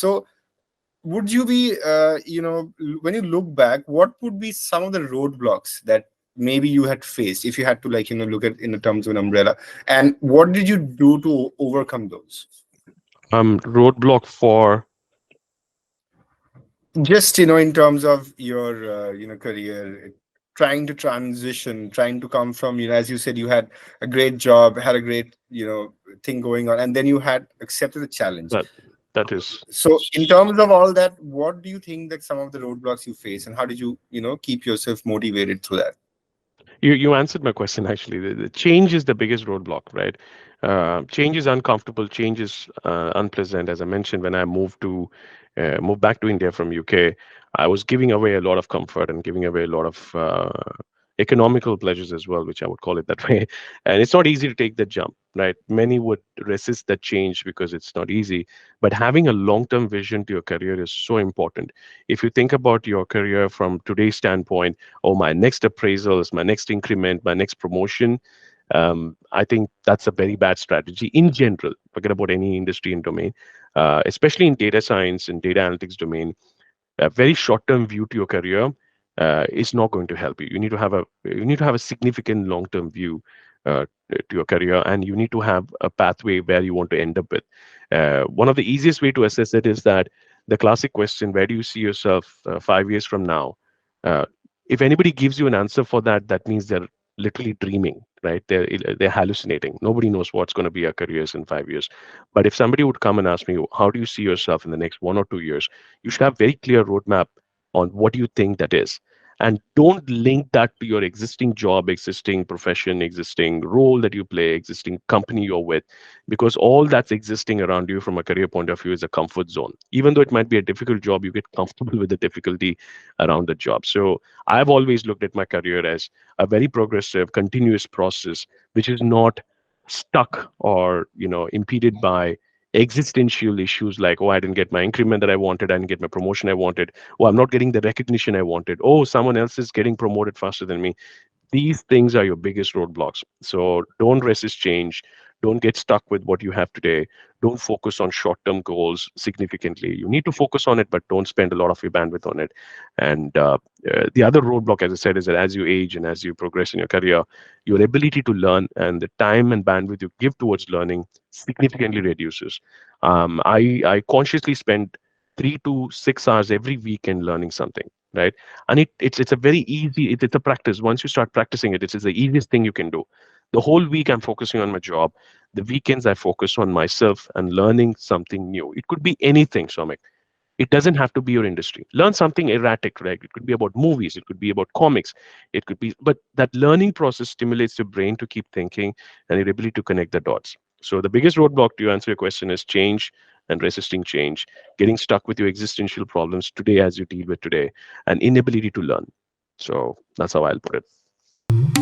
So would you be, when you look back, what would be some of the roadblocks that maybe you had faced, if you had to, like, look at in the terms of an umbrella, and what did you do to overcome those? Roadblock for. Just, in terms of your, career, trying to transition, trying to come from, as you said, you had a great job, had a great, thing going on, and then you had accepted the challenge. That that is. So in terms of all that, what do you think that some of the roadblocks you face, and how did you, keep yourself motivated through that? You answered my question actually. The change is the biggest roadblock, right? Change is uncomfortable. Change is unpleasant. As I mentioned, when I moved back to India from UK, I was giving away a lot of comfort and giving away a lot of economical pleasures as well, which I would call it that way. And it's not easy to take that jump, right? Many would resist that change because it's not easy. But having a long-term vision to your career is so important. If you think about your career from today's standpoint, oh, my next appraisal is my next increment, my next promotion. I think that's a very bad strategy in general. Forget about any industry and domain, especially in data science and data analytics domain. A very short-term view to your career is not going to help you. You need to have a significant long-term view to your career, and you need to have a pathway where you want to end up with. One of the easiest way to assess it is that the classic question, where do you see yourself 5 years from now? Uh, if anybody gives you an answer for that, that means they're literally dreaming, right? They're hallucinating. Nobody knows what's going to be our careers in 5 years. But if somebody would come and ask me, how do you see yourself in the next 1 or 2 years? You should have very clear roadmap on what you think that is. And don't link that to your existing job, existing profession, existing role that you play, existing company you're with, because all that's existing around you from a career point of view is a comfort zone. Even though it might be a difficult job, you get comfortable with the difficulty around the job. So I've always looked at my career as a very progressive, continuous process, which is not stuck or impeded by existential issues like, oh, I didn't get my increment that I wanted, I didn't get my promotion I wanted, oh, I'm not getting the recognition I wanted, oh, someone else is getting promoted faster than me. These things are your biggest roadblocks. So don't resist change. Don't get stuck with what you have today. Don't focus on short-term goals significantly. You need to focus on it, but don't spend a lot of your bandwidth on it. And the other roadblock, as I said, is that as you age and as you progress in your career, your ability to learn and the time and bandwidth you give towards learning significantly reduces. I consciously spend 3 to 6 hours every weekend learning something, right? And it's a very easy, it's a practice. Once you start practicing it, it's the easiest thing you can do. The whole week I'm focusing on my job. The weekends I focus on myself and learning something new. It could be anything, Somik. It doesn't have to be your industry. Learn something erratic, right? It could be about movies, it could be about comics, it could be, but that learning process stimulates your brain to keep thinking and your ability to connect the dots. So the biggest roadblock to answer your question is change and resisting change, getting stuck with your existential problems today as you deal with today, and inability to learn. So that's how I'll put it.